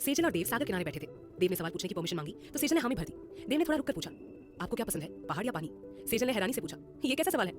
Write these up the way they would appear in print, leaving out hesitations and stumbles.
सेजल और देव सागर किनारे बैठे थे। देव ने सवाल पूछने की परमिशन मांगी तो सेजल ने हामी भर दी। देव ने थोड़ा रुककर पूछा, आपको क्या पसंद है, पहाड़ या पानी? सेजल ने हैरानी से पूछा, ये कैसा सवाल है?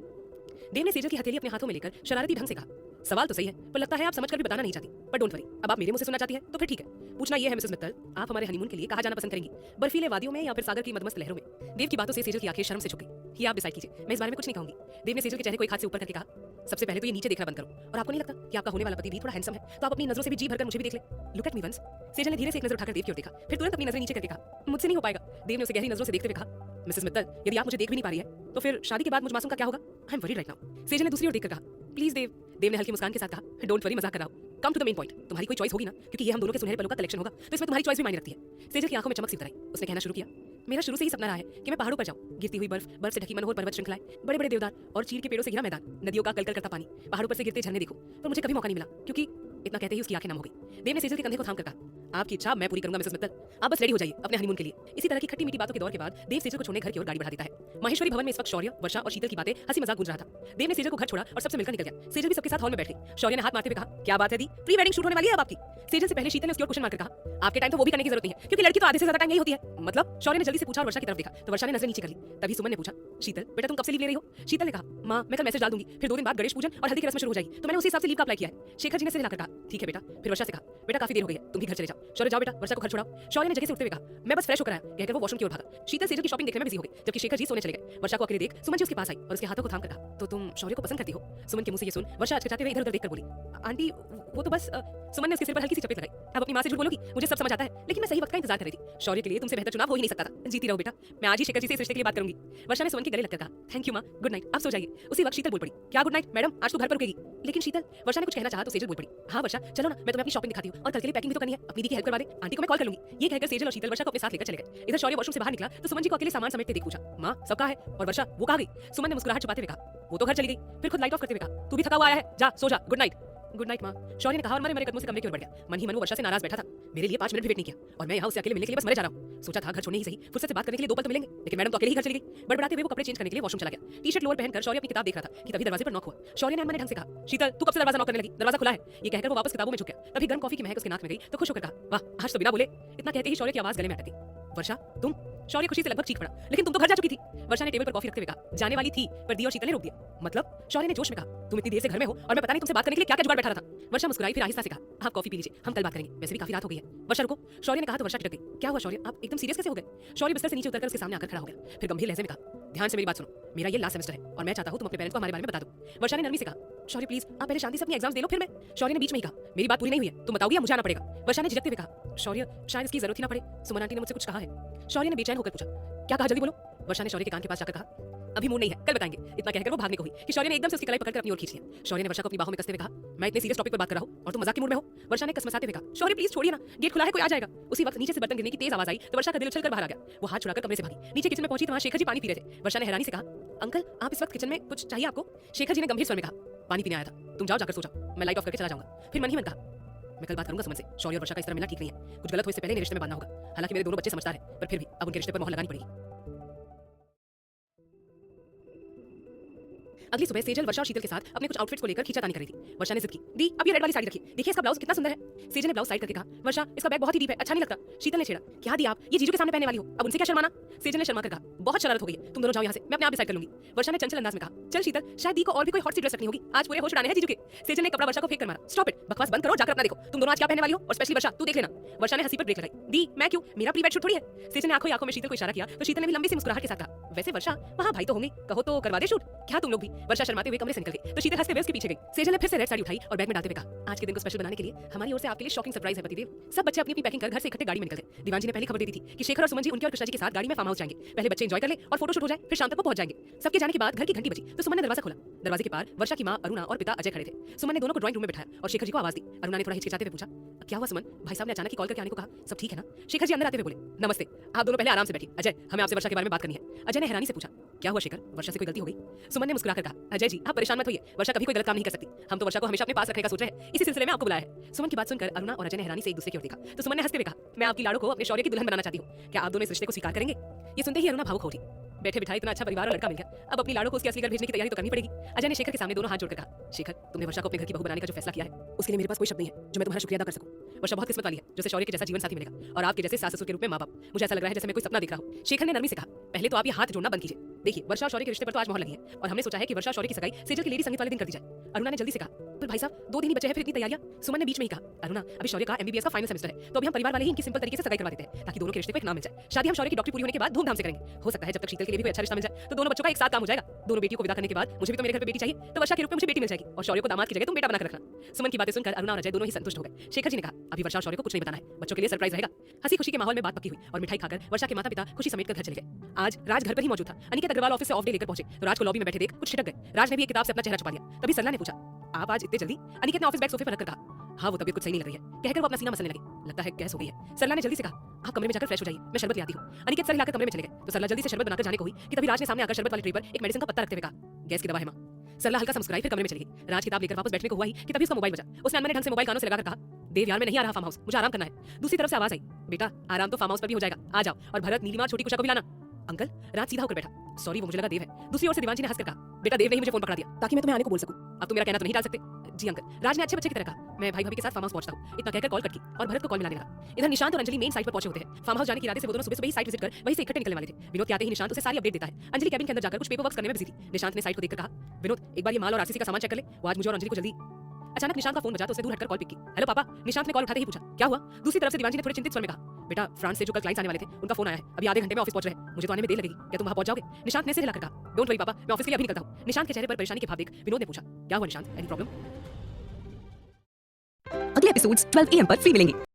देव ने सेजल की हथेली अपने हाथों में लेकर शरारती ढंग से कहा, सवाल तो सही है, पर लगता है आप समझकर भी बताना नहीं चाहती। पर डोंट वरी, अब आप मेरे मुंह से सुनना चाहती है तो फिर ठीक है। पूछना यह है मिसेस मित्तल, आप हमारे हनीमून के लिए कहाँ जाना पसंद करेंगी, बर्फीले वादियों में या फिर सागर की मदमस्त लहरों में? देव की बातों से सेजल की आंखें शर्म से झुक गई। ये आप डिसाइड कीजिए, मैं इस बारे में कुछ नहीं कहूंगी। देव ने सेजल के चेहरे को एक हाथ से ऊपर करके कहा, सबसे पहले तो ये नीचे देखना बंद करो। और आपको नहीं लगता कि आपका होने वाला पति भी थोड़ा हैंडसम है? तो आप अपनी नजरों से भी जी भरकर मुझे भी देख ले। Look at me once. Sejal ने धीरे से एक नजर उठाकर देव की ओर देखा, फिर तुरंत अपनी नजरें नीचे करके कहा, मुझसे नहीं हो पाएगा। देव ने उसे गहरी नजरों से देखते हुए कहा, मिसेस मित्तल, यदि आप मुझे देख भी नहीं पा रही है तो फिर शादी के बाद मुझ मासूम का क्या होगा? I am worried right now. Sejal ने दूसरी ओर देखकर कहा, प्लीज देव। देव ने हल्की मुस्कान के साथ कहा, डोंट वरी, मजाक कर रहा हूं। Come to the main point. तुम्हारी कोई चॉइस होगी ना, क्योंकि ये हम दोनों के सुनहरे पलों का कलेक्शन होगा, तो इसमें तुम्हारी चॉइस भी मायने रखती है। सेजल की आंखों में चमक सी उतर आई। उसने कहना शुरू किया, मेरा शुरू से ही सपना रहा है कि मैं पहाड़ों पर जाऊं। गिरती हुई बर्फ से ढकी मनोहर पर्वत श्रृंखलाएं, बड़े बड़े देवदार और चीड़ के पेड़ों से घिरा मैदान, नदियों का कलकल करता पानी, पहाड़ों पर से गिरते झरने देखूं। पर मुझे कभी मौका नहीं मिला, क्योंकि इतना कहते ही उसकी आंखें नम हो गई। देव ने सेजल के कंधे को थाम कर कहा, आपकी इच्छा मैं पूरी करूंगा मिसेस मित्तल। आप बस रेडी हो जाइए अपने हनीमून के लिए। इसी तरह की खट्टी मीठी बातों के दौर के बाद देव सेजल को छोड़ने घर की ओर गाड़ी बढ़ा देता है। माहेश्वरी भवन में इस वक्त शौर्य, वर्षा और शीतल की बातें हंसी मजाक गूंज रहा था। देव ने सेजल को घर छोड़ा और सबसे मिलकर निकल गया। सेजल भी सबके साथ हॉल में बैठ गई। शौर्य ने हाथ मारते हुए कहा, क्या बात है दी, प्री वेडिंग शूट होने वाली है अब आपकी? सेजल से पहले शीतल ने उसकी ओर क्वेश्चन मारकर कहा, आपके टाइम तो वो भी करने की जरूरत नहीं है, क्योंकि लड़की तो आधे से ज्यादा टाइम यही होती है। मतलब? शौर्य ने जल्दी से पूछा और वर्षा की तरफ देखा तो वर्षा ने नजर नीचे कर ली। तभी सुमन ने पूछा, शीतल बेटा तुम कब से लीव ले रही हो? शीतल ने कहा, माँ मैं कल मैसेज डाल दूंगी, फिर 2 दिन बाद गणेश पूजन और हल्दी की रस्म शुरू हो जाएगी, तो मैंने उसी हिसाब से लीव का अप्लाई किया है। शेखर जी ने सिर हिलाकर कहा, ठीक है बेटा। फिर वर्षा से कहा, बेटा काफी देर हो गई है, तुम भी घर चले जाओ। शौर्य जाओ बेटा, वर्षा को घर छोड़ाओ। शौर्य ने जगह से उठते हुए कहा, मैं बस फ्रेश होकर आया, कहकर वो वॉशरूम की ओर भागा। शीतल सेजल की शॉपिंग देखने में बिजी हो गई, जबकि शेखर जी सोने चले गए। वर्षा को अकेले देख सुमन जी उसके पास आई और उसके हाथों को थाम कर कहा, तो तुम शौर्य को पसंद करती हो? सुमन के मुंह से ये सुन वर्षा अचकचाते हुए इधर-उधर देखकर बोली, आंटी वो तो बस सुमन ने उसके सिर पर हल्की सी चपेट लगाई। अब अपनी मां से झूठ बोलोगी, मुझे सब समझ आता है, लेकिन मैं सही वक्त का इंतजार कर रही थी। शौर्य के लिए तुमसे बेहतर चुनाव हो ही नहीं सकता था। जीती रहो बेटा, मैं आज ही शेखर जी से इस रिश्ते के लिए बात करूंगी। वर्षा ने सुमन के गले लगकर कहा, थैंक यू मां, गुड नाइट, आप सो जाइए। उसी वक्त शीतल बोल पड़ी, क्या गुड नाइट मैडम, आज तो घर पर रुकेगी? लेकिन शीतल, वर्षा ने कुछ कहना चाहा तो सेजल बोल पड़ी, हाँ वर्षा चलो ना, मैं तुम्हें अपनी शॉपिंग दिखाती हूं और कल के लिए पैकिंग भी तो करनी है। अपनी दी की हेल्प करवा दे, आंटी को मैं कॉल कर लूंगी। ये कहकर सेजल और शीतल वर्षा को अपने साथ लेकर चले गए। इधर शौर्य वॉशरूम से बाहर निकला तो सुमन जी को अकेले सामान समेटते देख पूछा, मां सब कहां है? और वर्षा वो कहां गई? सुमन ने मुस्कुराहट छुपाते हुए कहा, वो तो घर चली गई। फिर खुद लाइट ऑफ करते हुए कहा, तू भी थका हुआ आया है, जा सो जा, गुड नाइट। गुड नाइट मां, शौर्य ने कहा और मेरे कदमों से कमरे की ओर बढ़ गया। मन ही मन वो वर्षा से नाराज बैठा था। मेरे लिए 5 मिनट भी वेट नहीं किया और मैं यहाँ उसे अकेले मिलने के लिए बस मरे जा रहा हूँ। सोचा था घर छोड़ने ही सही, फुर्सत से बात करने के लिए 2 पल तो मिलेंगे, लेकिन मैडम तो अकेले ही घर चली गई। बड़बड़ाते हुए वो कपड़े चेंज करने के लिए वॉशरूम चला गया। टी-शर्ट लोअर पहनकर शौर्य अपनी किताब देख रहा था कि तभी दरवाजे पर नॉक हुआ। शौर्य ने अनमने ढंग से कहा, शीतल तू कब से दरवाजा नॉक करने लगी? दरवाजा खुला है। ये कहकर वो वापस किताबों में झुक गया। तभी गर्म कॉफी की महक उसके नाक में गई तो खुश होकर कहा, वाह आज तो बिना बोले। इतना कहते ही शौर्य की आवाज गले में अटक गई, वर्षा तुम? शौर्य खुशी से लगभग चीख पड़ा, लेकिन तुम तो घर जा चुकी थी। वर्षा ने टेबल पर कॉफी रखते हुए कहा, जाने वाली थी पर दी और शीतल ने रोक दिया। मतलब? शौर्य ने जोश में कहा, तुम इतनी देर से घर में हो और मैं पता नहीं तुमसे बात करने के लिए क्या क्या जुगाड़ बैठा रहा था। वर्षा मुस्कुराई, फिर आहिस्ता से कहा, आप कॉफी पी लीजिए, हम कल बात करेंगे, वैसे भी काफी रात हो गई है। वर्षा रुको, शौर्य ने कहा तो वर्षा टिक गई। क्या हुआ शौर्य, आप एकदम सीरियस कैसे हो गए? शौर्य बिस्तर से नीचे उतरकर उसके सामने आकर खड़ा हो गया, फिर गंभीर लहजे में कहा, ध्यान से मेरी बात सुनो, मेरा ये लास्ट सेमेस्टर है और मैं चाहता हूं तुम अपने पेरेंट्स को हमारे बारे में बता दो। वर्षा ने नरमी से कहा, शौर्य प्लीज आप पहले शांति से अपनी एग्जाम्स दे लो फिर मैं। शौर्य ने बीच में ही कहा, मेरी बात पूरी नहीं हुई है, तुम बताओगी या मुझे आना पड़ेगा? वर्षा ने झिझकते हुए कहा, शौर्य शायद इसकी जरूरत ही ना पड़े, सुमन आंटी ने मुझसे कुछ कहा है। शौर्य ने बेचैन होकर पूछा, क्या कहा जल्दी बोलो। वर्षा ने शौर्य के कान के पास जाकर कहा, अभी मूड नहीं है, कल बताएंगे। इतना कहकर वो भागने को हुई कि शौर्य ने एकदम से उसकी कलाई पकड़कर अपनी ओर खींच लिया। शौर्य ने वर्षा को अपनी बाहों में कसते हुए कहा, मैं इतने सीरियस टॉपिक पर बात कर रहा हूं और तुम मजाक के मूड में हो। वर्षा ने कसमसाते हुए कहा, शौर्य प्लीज छोड़िए ना, गेट खुला है, कोई आ जाएगा। उसी वक्त नीचे से बर्तन गिरने की तेज आवाज आई तो वर्षा का दिल उछलकर बाहर आ गया। वो हाथ छुड़ाकर कमरे से भागी। नीचे किचन में पहुंची तो वहां शेखर जी पानी पी रहे थे। वर्षा ने हैरानी से कहा, अंकल आप इस वक्त किचन में, कुछ चाहिए आपको? शेखर जी ने गंभीर स्वर में कहा, पानी पीने आया था, तुम जाओ जाकर सो जाओ, मैं लाइट ऑफ करके चला जाऊंगा। फिर मन ही मन कहा, मैं कल बात करूंगा सुमन से, शौर्य और वर्षा का इस तरह मिलना ठीक नहीं है, कुछ गलत हो इससे पहले रिश्ते में बांधना होगा। हालांकि मेरे दोनों बच्चे समझदार हैं, पर फिर भी अब उनके रिश्ते पर मोहर लगानी पड़ेगी। अगली सुबह सेजल वर्षा और शीतल के साथ अपने कुछ आउटफिट्स को लेकर खींचातानी कर रही थी। वर्षा ने जिद की, दी अब ये रेड वाली साड़ी रखिए, देखिए इसका ब्लाउज कितना सुंदर है। सेजल ने ब्लाउज साइड करके कहा, वर्षा इसका बैग बहुत ही डीप है, अच्छा नहीं लगता। शीतल ने छेड़ा, क्या दी आप, ये जीजू के सामने पहनने वाली हो, अब उनसे क्या शर्माना? सेजल ने शर्मा कर कहा, बहुत शरारत हो गई है, तुम दोनों जाओ यहाँ से, मैं अपने आप डिसाइड कर लूंगी। वर्षा ने चंचल अंदाज में कहा, चल शीतल शायद दी को और भी कोई हॉट सी ड्रेस रखनी होगी, आज पूरे होश उड़ाने हैं जीजू के। सेजल ने कपड़ा वर्षा को फेंक कर मारा, स्टॉप इट, बकवास बंद करो, जाकर अपना देखो, तुम दोनों आज क्या पहनने वाली हो, और स्पेशली वर्षा तू देख लेना। वर्षा ने हंसी पर ब्रेक लगाई, दी मैं क्यों, मेरा प्री वेड शूट थोड़ी है। सेजल ने आंखों में शीतल को इशारा किया तो शीतल ने भी लंबी सी मुस्कुराहट के साथ कहा, वैसे वर्षा वहाँ भाई तो होंगे, कहो तो करवा दे शूट, क्या तुम लोग भी? वर्षा शर्माते हुए कमरे से निकल गई तो शीतल हंसते हुए उसके पीछे गई। सेजल ने फिर से रेड साड़ी उठाई और बैग में डालते हुए कहा, आज के दिन को स्पेशल बनाने के लिए हमारी ओर से आपके लिए शॉकिंग सरप्राइज है पतिदेव। सब बच्चे अपनी पैकिंग कर घर से इकट्ठे गाड़ी में निकल गए। दीवान जी ने पहले खबर दे दी थी कि शेखर और सुमन जी उनके और कृष्णा जी के साथ गाड़ी में फार्म हाउस जाएंगे। पहले बच्चे एंजॉय कर ले और फोटोशूट हो जाए, फिर शाम तक वो पहुंच जाएंगे। सबके जाने के बाद घर की घंटी बजी तो सुमन ने दरवाजा खोला। दरवाजे के पार वर्षा की मां अरुणा और पिता अजय खड़े थे। सुमन ने दोनों को ड्राइंग रूम में बिठाया और शेखर जी को आवाज दी। अरुणा ने थोड़ा हिचकिचाते हुए पूछा, क्या हुआ सुमन, भाई साहब ने अचानक ही कॉल करके आने को कहा, सब ठीक है ना? शेखर जी अंदर आते हुए बोले, नमस्ते, आप दोनों पहले आराम से बैठिए। अजय हमें आपसे वर्षा के बारे में बात करनी है। अजय ने हैरानी से पूछा, क्या हुआ शेखर, वर्षा से कोई गलती हो गई? सुमन ने मुस्कुराकर कहा, अजय जी आप परेशान मत होइए, वर्षा कभी कोई गलत काम नहीं कर सकती, हम तो वर्षा को हमेशा अपने पास रखने का सोच रहे हैं, इसी सिलसिले में आपको बुलाया है। सुमन की बात सुनकर अरुणा और अजय ने हैरानी से एक दूसरे की ओर देखा तो सुमन ने हंसते हुए कहा, मैं आपकी लाड़ो को अपने शौर्य की दुल्हन बनाना चाहती हूँ, क्या आप दोनों इस रिश्ते को स्वीकार करेंगे? ये सुनते ही अरुणा भावुक हो उठी। बैठे बिठाए इतना अच्छा परिवार और लड़का मिल गया, अब अपनी लाड़ो को उसके असली घर भेजने की तैयारी तो करनी पड़ेगी। अजय ने शेखर के सामने दोनों हाथ जोड़कर कहा, शेखर, तुमने वर्षा को अपने घर की बहू बनाने का जो फैसला किया है, उसके लिए मेरे पास कोई शब्द नहीं है जो मैं तुम्हारा शुक्रिया अदा कर सकूं। वर्षा बहुत किस्मत वाली है जो उसे शौर्य के जैसा जीवन साथी मिलेगा और आपके जैसे सास ससुर के रूप में माँ बाप। मुझे ऐसा लग रहा है जैसे मैं कोई सपना देख रहा हूँ। शेखर ने नरमी से कहा, पहले तो आप ये हाथ जोड़ना बंद कीजिए। देखिए, वर्षा और शौर्य के रिश्ते पर तो आज मोहर लगी है और हमने सोचा है कि वर्षा और शौर्य की सगाई सेजल की लेडी संगीत वाले दिन कर दी जाए। अरुणा ने जल्दी से कहा, पर भाई साहब 2 दिन ही बचे हैं, फिर इतनी तैयारियां। सुमन ने बीच में ही कहा, अरुणा, अभी शौर्य का एमबीबीएस का फाइनल सेमेस्टर है, तो अभी हम परिवार वाले ही इनकी सिंपल तरीके से सगाई करवा देते हैं ताकि दोनों के रिश्ते को एक नाम मिल जाए। शादी हम शौर्य की डॉक्टरी पूरी होने के बाद धूमधाम से करेंगे। हो सकता है जब तक शीतल के लिए भी कोई अच्छा रिश्ता मिल जाए तो दोनों बच्चों का एक साथ काम हो जाएगा। दोनों बेटियों को विदा करने के बाद मुझे भी तो मेरे घर पे बेटी चाहिए, तो वर्षा के रूप में मुझे बेटी मिल जाएगी और शौर्य को दामाद की जगह तुम बेटा बनाकर रखना। सुमन की बातें सुनकर अरुणा और अजय दोनों ही संतुष्ट हो गए। शेखर जी ने कहा, अभी वर्षा और शौर्य को कुछ नहीं बताना है, बच्चों के लिए सरप्राइज रहेगा। हंसी खुशी के माहौल में बात पक्की हुई और मिठाई खाकर वर्षा के माता पिता खुशी समेट कर घर चले गए। आज राज घर पर ही मौजूद था। अनिकेत अग्रवाल ऑफिस से ऑफ डे लेकर पहुंचे तो राज को लॉबी में बैठे देख कुछ छिटक गए। राज ने भी एक किताब से अपना चेहरा छुपा लिया। तभी सरला ने पूछा, आप आज इतने जल्दी? अनिकेत ने ऑफिस बैग सोफे पर रखकर कहा, हाँ वो तबीयत कुछ सही नहीं लग रही है, कहकर वो अपना सीना मसलने लगी। लगता है गैस हो गई है। सरला ने जल्दी से कहा, आप कमरे में जाकर फ्रेश हो जाइए, मैं शरबत ले आती हूँ। अनिकेत सर हिलाकर कमरे में चले गए तो सरला जल्दी से शरबत बनाकर जाने को हुई कि तभी राज ने सामने आकर शरबत वाली ट्रे पर एक मेडिसिन का पत्ता रखते हुए कहा, गैस की दवा है मां। सरला हल्का सा मुस्कुराई फिर कमरे में चली गई। राज किताब लेकर वापस बैठने को हुआ ही कि तभी उसका मोबाइल बजा। उसने अनमने ढंग से मोबाइल कानों से लगाकर कहा, देव यार मैं नहीं आ रहा फार्म हाउस, मुझे आराम करना है। दूसरी तरफ से आवाज आई, बेटा आराम तो फार्म हाउस पर भी हो जाएगा, आ जाओ। और भरत, नीलिमा, छोटी कुशा को भी लाना। अंकल, राज सीधा होकर बैठा, सॉरी वो मुझे लगा देव है। दूसरी ओर से दीवानजी ने हंसकर कहा, बेटा देव ने ही मुझे फोन पकड़ा दिया ताकि मैं तुम्हें आने को बोल सकूं। अब तुम मेरा कहना तो नहीं टाल सकते। जी अंकल। राज ने अच्छे बच्चे की तरह कहा, मैं भाई भाभी के साथ फार्म हाउस पहुंचता हूं। इतना कहकर कॉल कट की और भरत को कॉल मिलाने लगा। इधर निशांत और अंजलि मेन साइट पर पहुंचे होते हैं। फार्म हाउस जाने के इरादे से वो दोनों सुबह ही साइट विजिट कर वहीं से इकट्ठे निकलने वाले थे। विनोद के आते ही निशांत उसे सारी अपडेट देता है। अंजलि कैबिन के अंदर जाकर कुछ पेपर वर्क करने में बिजी थी। निशांत ने साइट को देखकर कहा, विनोद एक बार ये माल और आरसीसी का सामान चेक कर ले, वो आज मुझे और अंजलि को जल्दी। अचानक निशांत का फोन बजा तो उसने दूर हटकर कॉल पिक की। हेलो पापा। निशांत ने कॉल उठाते ही पूछा, क्या हुआ? दूसरी तरफ से दीवानजी ने थोड़े चिंतित स्वर में कहा, बेटा फ्रांस से जो कल क्लाइंट्स आने वाले थे उनका फोन आया है, अभी आधे घंटे में ऑफिस पहुंच रहे हैं, मुझे तो आने में देर लगेगी, क्या तुम वहां पहुंच जाओगे? निशांत ने सिर हिलाकर कहा, डोंट वरी पापा, मैं ऑफिस के लिए अभी निकलता हूं। निशांत के चेहरे पर परेशानी के भाव देख विनोद ने पूछा, क्या हुआ निशांत, एनी प्रॉब्लम? अगले एपिसोड्स 12 AM पर फ्री मिलेंगे।